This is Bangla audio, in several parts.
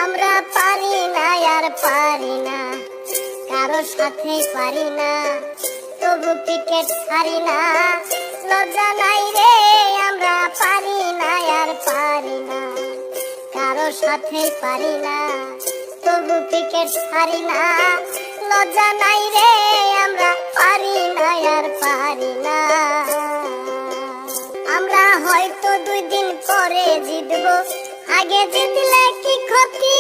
আমরা পারি না আর পারি না, কারো সাথে পারি না, তবু ক্রিকেট ছাড়ি না। লজ্জা নাই রে, আমরা পারি না আর পারি না, কারো সাথে পারি না, তবু ক্রিকেট ছাড়ি না। লজ্জা নাই রে, আমরা পারি না আর পারি না। আমরা হয়তো 2 দিন পরে জিতবো, আগে জিতলে কি ক্ষতি?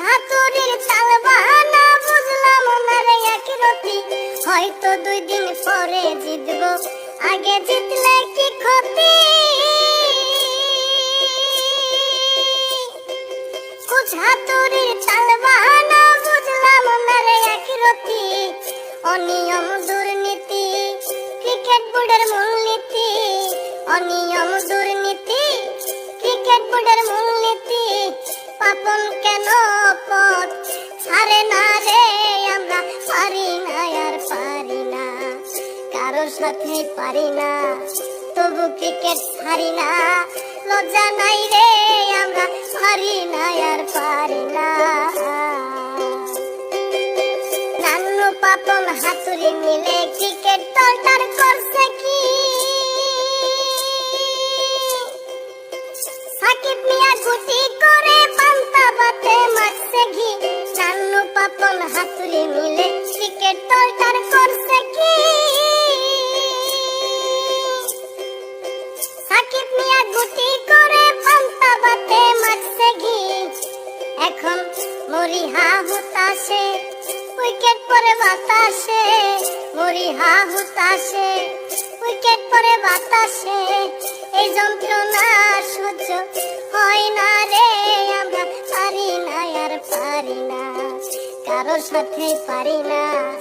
হাতুড়ির চাল বাহানা বুঝলাম না রে একরতি। হয়তো 2 দিন পরে জিতবো, আগে জিতলে কি ক্ষতি? হাতুড়ির চাল বাহানা বুঝলাম না রে একরতি। অনিয়ম দুর্নীতি ক্রিকেট বোর্ডের মূলনীতি, অনিয়ম দুর্নীতি ক্রিকেট বোর্ডের মূলনীতি। পাপন কেন পথ ছাড়ে না রে, আমরা পারি না আর পারি না, কারোর সাথে পারি না, তবু ক্রিকেট ছাড়ি না। লজ্জা নাই রে, আমরা পারি না আর পারি না। নান্নু পাপন হাতুড়ি মিলে ক্রিকেট দলটার করছে কি? সাকিব মিয়া গুটি করে পান্তা ভাতে মারছে ঘি। নান্নু পাপন হাতুড়ি মিলে ক্রিকেট দলটার করছে কি? সাকিব মিয়া গুটি করে পান্তা ভাতে মারছে ঘি। এখন মরিহা হুতাশে, উইকেট পরে বাতাসে, মরিহা হুতাশে, উইকেট পরে বাতাসে। এই যন্ত্রণা সহ্য হয় না রে, আমরা পারি না আর পারি না, কারোর সাথে পারি না।